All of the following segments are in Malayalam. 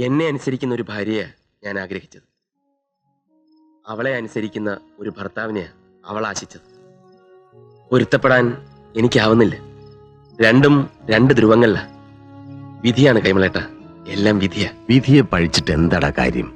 എന്നെ അനുസരിക്കുന്ന ഒരു ഭാര്യയാ ഞാൻ ആഗ്രഹിച്ചത്. അവളെ അനുസരിക്കുന്ന ഒരു ഭർത്താവിനെയാ അവൾ ആശിച്ചത്. പൊരുത്തപ്പെടാൻ എനിക്കാവുന്നില്ല. രണ്ടും രണ്ട് ധ്രുവങ്ങളിലാ. വിധിയാണ് കൈമളേട്ട, എല്ലാം വിധിയാ. വിധിയെ പഴിച്ചിട്ട് എന്താടാ കാര്യം?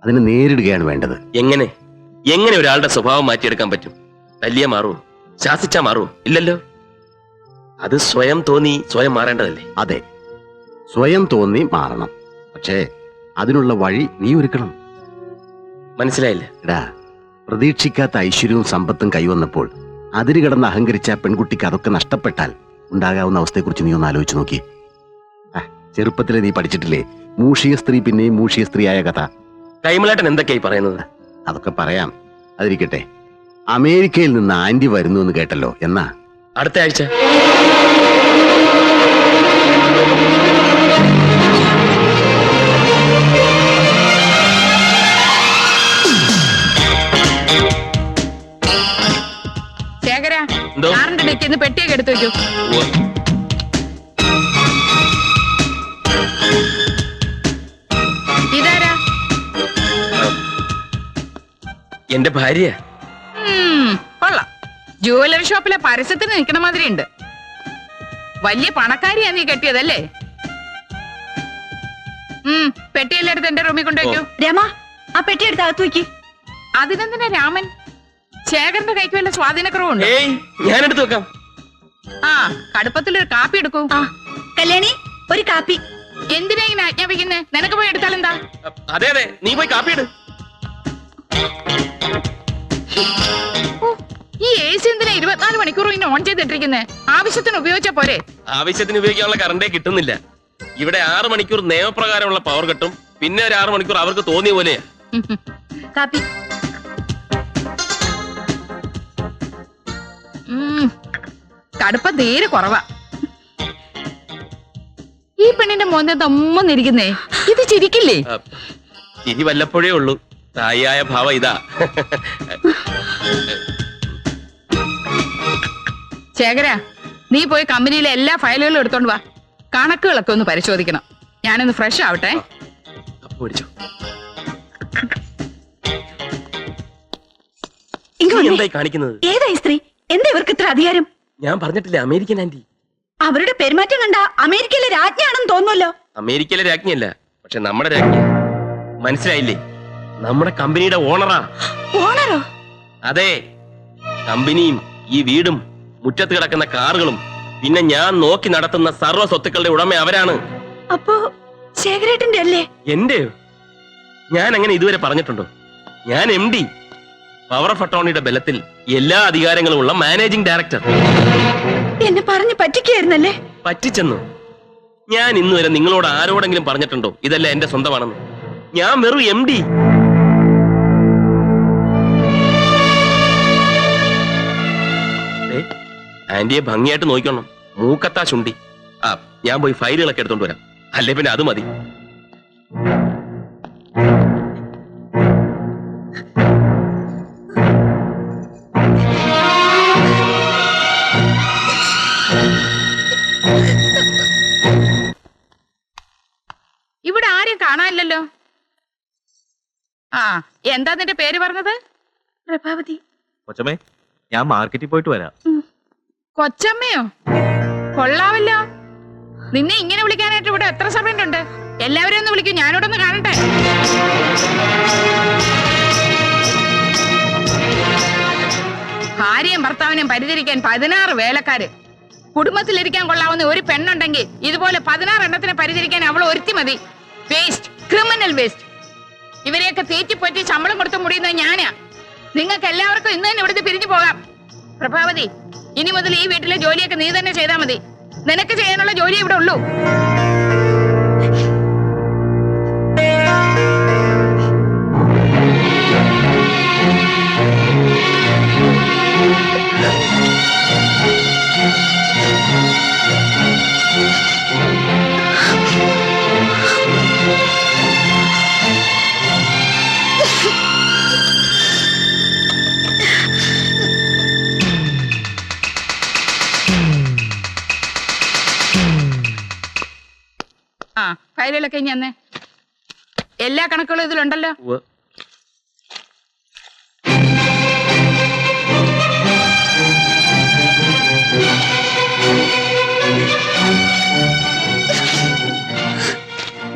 അതിനെ നേരിടുകയാണ് വേണ്ടത്. എങ്ങനെ എങ്ങനെ ഒരാളുടെ സ്വഭാവം മാറ്റിയെടുക്കാൻ പറ്റും? തല്ലിയ മാറുമോ? ശാസിച്ചാ മാറുമോ? ഇല്ലല്ലോ. അത് സ്വയം തോന്നി സ്വയം മാറേണ്ടതല്ലേ? അതെ, സ്വയം തോന്നി മാറണം. പക്ഷേ അതിനുള്ള വഴി നീ ഒരുക്കണം. മനസ്സിലായില്ല. എടാ, പ്രതീക്ഷിക്കാത്ത ഐശ്വര്യവും സമ്പത്തും കൈവന്നപ്പോൾ അതിര് കിടന്ന് അഹങ്കരിച്ച പെൺകുട്ടിക്ക് അതൊക്കെ നഷ്ടപ്പെട്ടാൽ ഉണ്ടാകാവുന്ന അവസ്ഥയെക്കുറിച്ച് നീ ഒന്ന് ആലോചിച്ച് നോക്കി. ചെറുപ്പത്തിലെ നീ പഠിച്ചിട്ടില്ലേ മൂഷിക സ്ത്രീ പിന്നെയും മൂഷിക സ്ത്രീയായ കഥ? കൈമളേട്ടൻ എന്തൊക്കെയായി പറയുന്നത്? അതൊക്കെ പറയാം, അതിരിക്കട്ടെ. അമേരിക്കയിൽ നിന്ന് ആന്റി വരുന്നു എന്ന് കേട്ടല്ലോ, എന്നാ? അടുത്ത ആഴ്ച. ശേഖര, കാറിന്റെ ഡിക്കിന്ന് പെട്ടിയൊക്കെ എടുത്തു വെക്കൂ. ഇതാരാ? എന്റെ ഭാര്യ. കൊള്ളാം. ജുവലറി ഷോപ്പിലെ പരസ്യത്തിന് നിൽക്കണ മാതിരി ഉണ്ട്. വലിയ പണക്കാരിയാ നീ കെട്ടിയതല്ലേ? പെട്ടിയെല്ലാം എടുത്ത് എന്റെ റൂമിൽ കൊണ്ടുവയ്ക്കൂ. രമ, ആ പെട്ടി എടുത്ത് അകത്ത് വയ്ക്ക്. അതിനെന്തിനാ രാമൻ? ശേഖരന്റെ കൈക്ക് വല്ല സ്വാധീനക്കുറവുണ്ട്? ഞാൻ എടുത്തു വെക്കാം. ആ, കടുപ്പത്തിലൊരു കാപ്പി എടുക്കൂ. കല്യാണി, ഒരു കാപ്പി. എന്തിനാ ഇങ്ങനെ ആജ്ഞാപിക്കുന്നേ? നിനക്ക് പോയി എടുത്താലെന്താ? അതെ അതെ, നീ പോയി കാപ്പി ഇട്. ഈ AC എന്തിനാ 24 മണിക്കൂറും ഇങ്ങനെ ഓൺ ചെയ്തിട്ടിരിക്കുന്നേ? ആവശ്യത്തിന് ഉപയോഗിച്ചാ പോരെ? ആവശ്യത്തിന് ഉപയോഗിക്കാനുള്ള കറണ്ടേ കിട്ടുന്നില്ല. ഇവിടെ 6 മണിക്കൂർ നിയമപ്രകാരമുള്ള പവർ കട്ടും, പിന്നെ ഒരു 6 മണിക്കൂർ അവർക്ക് തോന്നിയ പോലെയാ. കാപ്പി. കടുപ്പം തീരെ കുറവാ. ഈ പെണ്ണിന്റെ മോനെ തമ്മെന്നിരിക്കുന്നേ, ഇത് ചിരിക്കില്ലേ? ചിരി വല്ലപ്പോഴേ ഉള്ളൂ. തായിയായ ഭാവം ഇതാ. ശേഖര, നീ പോയി കമ്പനിയിലെ എല്ലാ ഫയലുകളും എടുത്തോണ്ട് വാ. കണക്കുകളൊക്കെ ഒന്ന് പരിശോധിക്കണം. ഞാനൊന്ന് ഫ്രഷ് ആവട്ടെ. എന്തായി കാണിക്കുന്നത്? ഏതായി സ്ത്രീ? എന്താ ഇവർക്ക് ഇത്ര അധികാരം? ഞാൻ പറഞ്ഞിട്ടില്ലേ, അമേരിക്കൻ ആന്റി. അവരുടെ പെരുമാറ്റം കണ്ട അമേരിക്കയിലെ രാജ്ഞിയാണെന്ന് തോന്നുമല്ലോ. അമേരിക്കയിലെ രാജ്ഞിയല്ല, പക്ഷെ നമ്മുടെ രാജ്ഞി. മനസ്സിലായില്ലേ? നമ്മുടെ കമ്പനിയുടെ ഓണറാ. ഓണറോ? അതെ. കമ്പനിയും ഈ വീടും മുറ്റത്ത് കിടക്കുന്ന കാറുകളും പിന്നെ ഞാൻ നോക്കി നടത്തുന്ന സർവ്വ സ്വത്തുക്കളുടെ ഉടമ അവരാണ്. അപ്പോ ശേഖരേട്ടന്റെ അല്ലേ? എന്റെയോ? ഞാൻ അങ്ങനെ ഇതുവരെ പറഞ്ഞിട്ടുണ്ടോ? ഞാൻ MD, പവർ ഓഫ് അട്ടോർണിയുടെ ബലത്തിൽ എല്ലാ അധികാരങ്ങളും ഉള്ള മാനേജിംഗ് ഡയറക്ടർ. എന്നെ പറഞ്ഞു പറ്റിക്കായിരുന്നല്ലേ? പറ്റിച്ചെന്നു? ഞാൻ ഇന്നുവരെ നിങ്ങളോട് ആരോടെങ്കിലും പറഞ്ഞിട്ടുണ്ടോ ഇതല്ല എന്റെ സ്വന്തമാണെന്ന്? ഞാൻ വെറും MD. ആന്റിയെ ഭംഗിയായിട്ട് നോക്കണം. മൂക്കത്താ ചുണ്ടി. ഞാൻ പോയി ഫയലുകളൊക്കെ എടുത്തോണ്ട് വരാം. അല്ലേ പിന്നെ അത് മതി. ഇവിടെ ആരും കാണാനില്ലല്ലോ. എന്താ നിന്റെ പേര് പറഞ്ഞത്? പ്രഭാവതി. കൊച്ചമ്മേ, ഞാൻ മാർക്കറ്റിൽ പോയിട്ട് വരാം. കൊച്ചമ്മയോ? കൊള്ളാവല്ലോ. നിന്നെ ഇങ്ങനെ വിളിക്കാനായിട്ട് ഇവിടെ എത്ര സമയമുണ്ട്? എല്ലാവരും ഒന്ന് വിളിക്കും, ഞാനിവിടെ കാണട്ടെ. ഭാര്യയും ഭർത്താവിനെയും പരിചരിക്കാൻ 16 വേലക്കാര്. കുടുംബത്തിലിരിക്കാൻ കൊള്ളാവുന്ന ഒരു പെണ്ണുണ്ടെങ്കിൽ ഇതുപോലെ 16 എണ്ണത്തിനെ പരിചരിക്കാൻ അവൾ ഒരുത്തി മതി. Waste, criminal waste. ഇവരെയൊക്കെ തീറ്റിപ്പറ്റി ശമ്പളം കൊടുത്ത് മുടിയുന്നത് ഞാനാ. നിങ്ങൾക്ക് എല്ലാവർക്കും ഇന്ന് തന്നെ ഇവിടുന്ന് പിരിഞ്ഞു പോകാം. പ്രഭാവതി, ഇനി മുതൽ ഈ വീട്ടിലെ ജോലിയൊക്കെ നീ തന്നെ ചെയ്താൽ മതി. നിനക്ക് ചെയ്യാനുള്ള ജോലി ഇവിടെ ഉള്ളൂ. ഫയലുകളൊക്കെ ഇനി അന്നേ എല്ലാ കണക്കുകളും ഇതിലുണ്ടല്ലോ. ഉവ്വ്.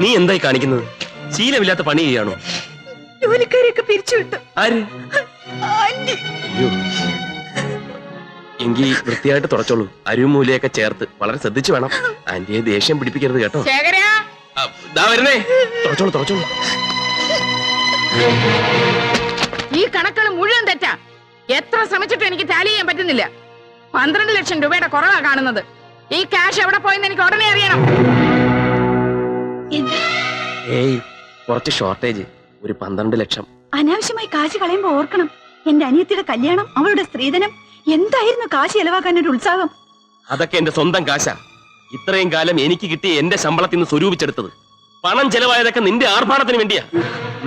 നീ എന്തായി കാണിക്കുന്നത്? ശീലമില്ലാത്ത പണി ചെയ്യാണോ? ജോലിക്കാരെയൊക്കെ പിരിച്ചുവിട്ടു. ആര്? ആന്റി. അയ്യോ. എങ്കിൽ വൃത്തിയായിട്ട് തുടച്ചോളൂ. അരുമൂലയൊക്കെ ചേർത്ത് വളരെ ശ്രദ്ധിച്ചു വേണം. ആന്റിയെ ദേഷ്യം പിടിപ്പിക്കരുത് കേട്ടോ. ശേഖരാ, ദാ വരുന്നേ. തുടച്ചോളൂ തുടച്ചോളൂ. ഈ കണക്കുകൾ മുഴുവൻ തെറ്റാ. എത്ര ശ്രമിച്ചിട്ടും എനിക്ക് ടാലി ചെയ്യാൻ പറ്റുന്നില്ല. 12 ലക്ഷം രൂപയുടെ കുറവാ കാണുന്നത്. ഈ ക്യാഷ് എവിടെ പോയെന്ന് എനിക്ക് ഉടനെ അറിയണം. എന്താ ഏയ്, കുറച്ച് ഷോർട്ടേജ്. ഒരു 12 ലക്ഷം. അനാവശ്യമായി കാശ് കളയുമ്പോ ഓർക്കണം, എന്റെ അനിയത്തിയുടെ കല്യാണം, അവളുടെ സ്ത്രീധനം, എന്തായിരുന്നു കാശ് ചെലവാക്കാൻ ഒരു ഉത്സാഹം. അതൊക്കെ എന്റെ സ്വന്തം കാശാ. ഇത്രയും കാലം എനിക്ക് കിട്ടിയ എന്റെ ശമ്പളത്തിൽ നിന്ന് സ്വരൂപിച്ചെടുത്തത്. പണം ചെലവായതൊക്കെ നിന്റെ ആർഭാടത്തിന് വേണ്ടിയാ.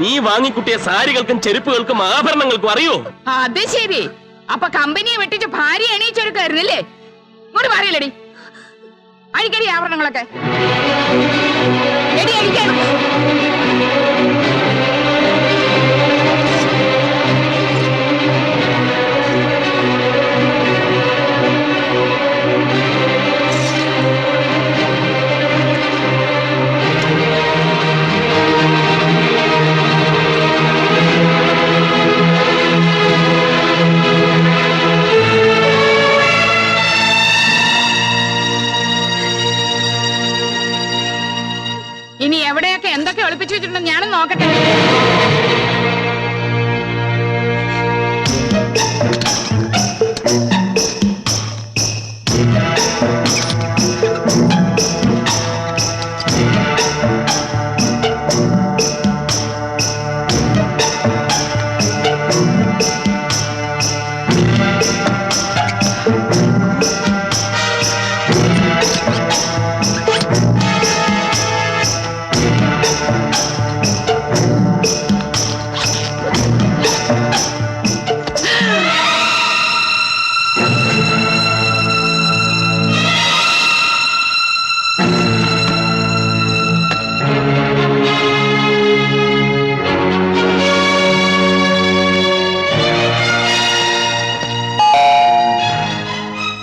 നീ വാങ്ങിക്കുട്ടിയ സാരികൾക്കും ചെരുപ്പുകൾക്കും ആഭരണങ്ങൾക്കും അറിയോ? അത് ശരി. അപ്പൊ കമ്പനിയെ വെട്ടിച്ച് ഭാര്യ എണീച്ചൊരുക്കായിരുന്നില്ലേ? ഇങ്ങോട്ട് പറയില്ലടി. അഴിക്കടി ആഭരണങ്ങളൊക്കെ. എടി, അഴിക്കാൻ. ഇനി എവിടെയൊക്കെ എന്തൊക്കെ ഒളിപ്പിച്ചു വെച്ചിട്ടുണ്ടോ ഞാനും നോക്കട്ടെ.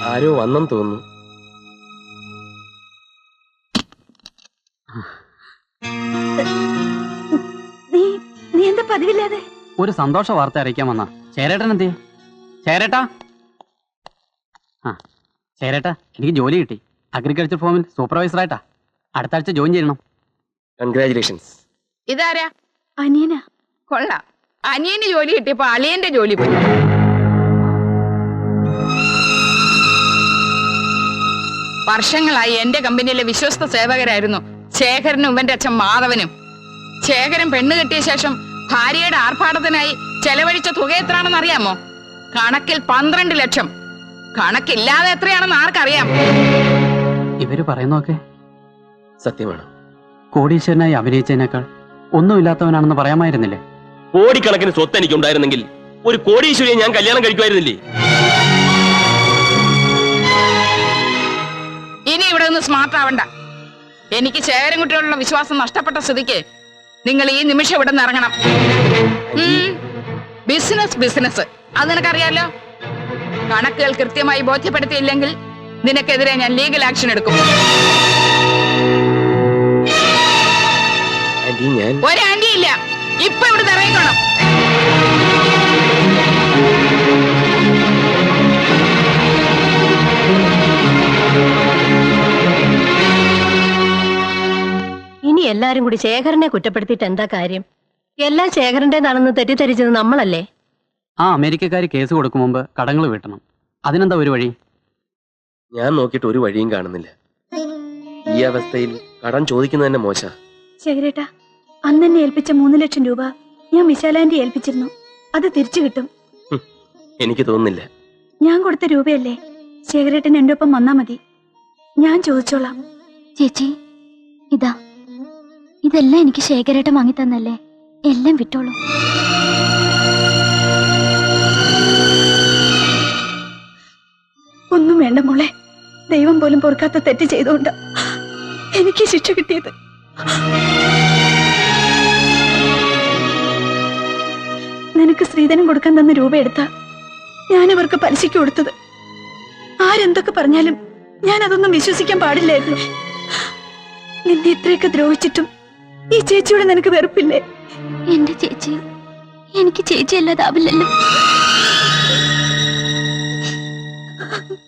ആരോ വന്നെന്ന് തോന്നുന്നു. നീ എന്താ പതിവില്ലാതെ? ഒരു സന്തോഷ വാർത്ത അറിയിക്കാൻ വന്ന. ചേരേട്ടൻ എന്ത്? ചേരേട്ടാ. ആ ചേരേട്ടാ, എനിക്ക് ജോലി കിട്ടി. അഗ്രികൾച്ചർ ഫാമിൽ സൂപ്പർവൈസറായിട്ടാ. അടുത്ത ആഴ്ച ജോയിൻ ചെയ്യണം. കൺഗ്രാചുലേഷൻസ്. ഇതാരാ? അനിയനാ. കൊള്ളാം. അനിയന് ജോലി കിട്ടിയപ്പോ അളിയന്റെ ജോലി പോയി. വർഷങ്ങളായി എന്റെ കമ്പനിയിലെ വിശ്വസ്ത സേവകരായിരുന്നു ശേഖരനും ഇവന്റെ അച്ഛൻ മാധവനും. ശേഖരൻ പെണ്ണ് കെട്ടിയ ശേഷം ഭാര്യയുടെ ആർഭാടത്തിനായി ചെലവഴിച്ച തുക എത്രയാണെന്ന് അറിയാമോ? കണക്കിൽ 12 ലക്ഷം. കണക്കില്ലാതെ എത്രയാണെന്ന് ആർക്കറിയാം? ഇവര് പറയുന്നതൊക്കെ സത്യമാണ്. കോടീശ്വരനായി അഭിനയിച്ചതിനേക്കാൾ ഒന്നുമില്ലാത്തവനാണെന്ന് പറയാമായിരുന്നില്ലേ? കോടിക്കണക്കിന് സ്വത്ത് എനിക്കുണ്ടായിരുന്നെങ്കിൽ ഒരു കോടീശ്വരിയെ ഞാൻ കല്യാണം കഴിക്കുമായിരുന്നില്ലേ? ഇനി ഇവിടെ ഒന്ന് സ്മാർട്ട് ആവണ്ട. എനിക്ക് ശേഖരൻകുട്ടിയോടുള്ള വിശ്വാസം നഷ്ടപ്പെട്ട സ്ഥിതിക്ക് നിങ്ങൾ ഈ നിമിഷം ഇവിടെ നിന്ന് ഇറങ്ങണം. ബിസിനസ് അത് നിനക്കറിയാലോ. കണക്കുകൾ കൃത്യമായി ബോധ്യപ്പെടുത്തിയില്ലെങ്കിൽ നിനക്കെതിരെ ഞാൻ ലീഗൽ ആക്ഷൻ എടുക്കും. ഒരു ആന്റി ഇല്ല. ഇപ്പൊ ഇവിടെ ഇറങ്ങിക്കോണം. ഇനി എല്ലാരും കൂടി ശേഖരനെ കുറ്റപ്പെടുത്തിയിട്ട് എന്താ കാര്യം? എല്ലാം ശേഖരന്റേതാണെന്ന് തെറ്റിദ്ധരിച്ചത് നമ്മളല്ലേ? ആ അമേരിക്കക്കാര് കേസ് കൊടുക്കും മുമ്പ് കടങ്ങൾ വീട്ടണം. അതിനെന്താ ഒരു വഴി? ഞാൻ നോക്കിയിട്ട് ഒരു വഴിയും കാണുന്നില്ല. ഈ അവസ്ഥയിൽ കടം ചോദിക്കുന്നത് തന്നെ മോശ. ശേഖരേട്ടാ, അന്നെന്നെ ഏൽപ്പിച്ച 3 ലക്ഷം രൂപ ഞാൻ വിശാലാന്റി ഏൽപ്പിച്ചിരുന്നു. അത് തിരിച്ചു കിട്ടും. എനിക്ക് തോന്നുന്നില്ല. ഞാൻ കൊടുത്ത രൂപയല്ലേ. ശേഖരേട്ടൻ എന്റെ ഒപ്പം വന്നാ മതി. ഞാൻ ചോദിച്ചോളാം. ചേച്ചി, ഇതെല്ലാം എനിക്ക് ശേഖരേട്ടൻ വാങ്ങി തന്നല്ലേ. എല്ലാം വിട്ടോളൂ. ഒന്നും വേണ്ട മോളെ. ദൈവം പോലും പൊറുക്കാത്ത തെറ്റ് ചെയ്തുകൊണ്ട് എനിക്ക് ശിക്ഷ കിട്ടിയത്. സ്ത്രീധനം കൊടുക്കാൻ തന്ന രൂപ എടുത്താ ഞാൻ അവർക്ക് പലിശയ്ക്ക് കൊടുത്തത്. ആരെന്തൊക്കെ പറഞ്ഞാലും ഞാൻ അതൊന്നും വിശ്വസിക്കാൻ പാടില്ലായിരുന്നു. നിന്നെ ഇത്രയൊക്കെ ദ്രോഹിച്ചിട്ടും ഈ ചേച്ചിയോട് നിനക്ക് വെറുപ്പില്ലേ? എന്റെ ചേച്ചി എനിക്ക് ചേച്ചി അല്ലാതാവില്ലല്ലോ.